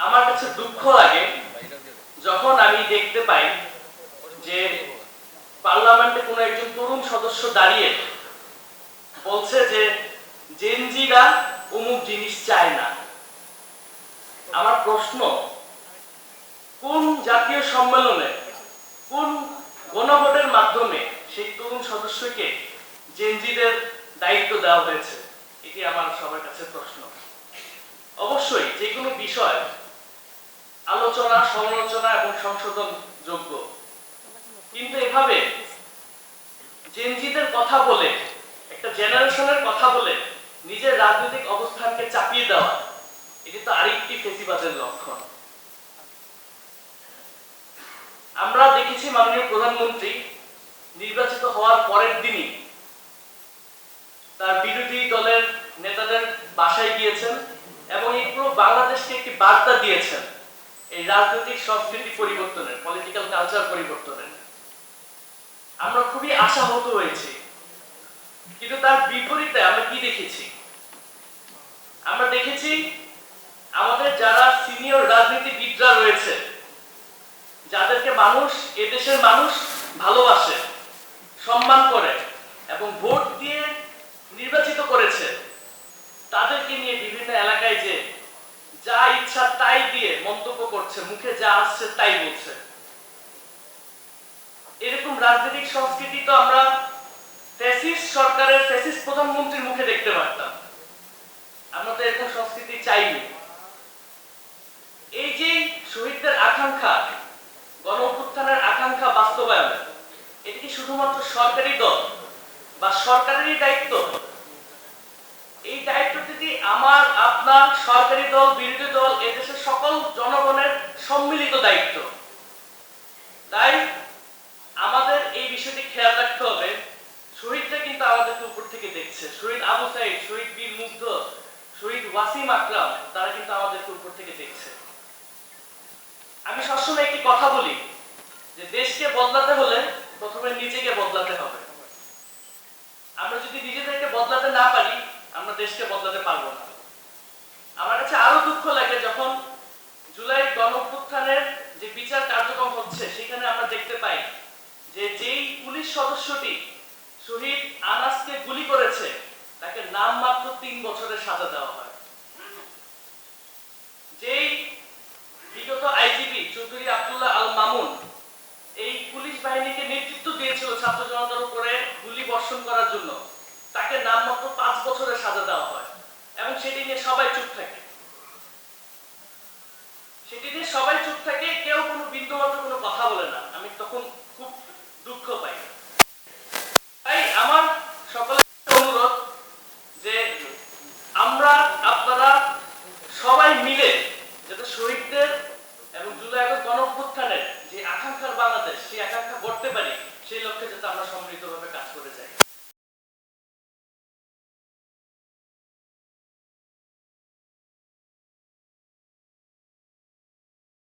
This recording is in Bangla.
আমার কাছে দুঃখ লাগে যখন আমি দেখতে পাই যে পার্লামেন্টে কোনো একজন তরুণ সদস্য দাঁড়িয়ে বলছে যে জেনজিরা অমুক জিনিস চায় না। আমার প্রশ্ন, কোন জাতীয় সম্মেলনে কোন গণভোটের মাধ্যমে সেই তরুণ সদস্যকে জেনজিদের দায়িত্ব দেওয়া হয়েছে? এটি আমার সবার কাছে প্রশ্ন। অবশ্যই যে কোনো বিষয় আলোচনা, সমালোচনা এবং সংশোধন যোগ্য, কিন্তু এভাবে জেনজিদের কথা বলে, একটা জেনারেশনের কথা বলে নিজের রাজনৈতিক অবস্থানকে চাপিয়ে দেওয়া, এটি তো আরেকটি ফেসিবাদের লক্ষণ। আমরা দেখেছি মাননীয় প্রধানমন্ত্রী নির্বাচিত হওয়ার পরের দিনই তার বিরোধী দলের নেতাদের বাসায় গিয়েছেন এবং এই পুরো বাংলাদেশকে একটি বার্তা দিয়েছেন এই রাজনৈতিক সংস্কৃতি পরিবর্তনের, পলিটিক্যাল কালচার পরিবর্তনের। আমরা খুবই আশাহত হয়েছি, কিন্তু তার বিপরীতে আমরা কি দেখেছি? আমরা দেখেছি আমাদের যারা সিনিয়র রাজনীতিবিদরা রয়েছে, যাদেরকে মানুষ, এদেশের মানুষ ভালোবাসে, সম্মান করে এবং ভোট দিয়ে নির্বাচিত করেছে, তাদেরকে নিয়ে বিভিন্ন এলাকায় যে যা ইচ্ছা তাই দিয়ে মন্তব্য করছে, মুখে যা আসছে তাই বলছে। এরকম রাজনৈতিক সংস্কৃতি তো আমরা ফ্যাসিস্ট সরকারের, ফ্যাসিস্ট প্রধানমন্ত্রীর মুখে দেখতে পারতাম। আমরা তো এরকম সংস্কৃতি চাইনি। এই যে শহীদদের আকাঙ্ক্ষা, গণ অভ্যুত্থানের আকাঙ্ক্ষা বাস্তবায়ন, এটি কি শুধুমাত্র সরকারি দল বা সরকারেরই দায়িত্ব? এই দায়িত্বটি আমার, আপনার, সরকারি দল, বিরোধী দল, এদেশের সকল জনগণের সম্মিলিত দায়িত্ব। তাই আমাদের এই বিষয়টি খেয়াল রাখতে হবে। শহীদরা কিন্তু আমাদেরকে উপর থেকে দেখছে। শহীদ আবু সাইদ, শহীদ বীর মুগ্ধ, শহীদ ওয়াসিম আকরাম, তারা কিন্তু আমাদেরকে উপর থেকে দেখছে। আমি সবসময় একটি কথা বলি যে দেশকে বদলাতে হলে প্রথমে নিজেকে বদলাতে হবে। আমরা যদি নিজেদেরকে বদলাতে না পারি, আমরা দেশকে বদলাতে পারবো না। আমার কাছে আরো দুঃখ লাগে যখন জুলাই গণ অভ্যুত্থানের যে বিচার কার্যক্রম হচ্ছে, সেখানে আমরা দেখতে পাই যে যেই পুলিশ সদস্যটি শহীদ আনাসকে গুলি করেছে, তাকে নামমাত্র 3 বছরের সাজা দেওয়া হয়। যেই বিগত আইজিপি চৌধুরী আব্দুল্লাহ আল মামুন এই পুলিশ বাহিনীকে নেতৃত্ব দিয়েছিল ছাত্র জনতার উপরে গুলি বর্ষণ করার জন্য, তাকে নামমাত্র 5 বছরের সাজা দেওয়া হয় এবং সেটি নিয়ে সবাই চুপ থাকে। সেটি নিয়ে সবাই চুপ থাকে, কেউ কোনো বিন্দুমাত্র কোনো কথা বলে না। আমি তখন খুব দুঃখ পাই।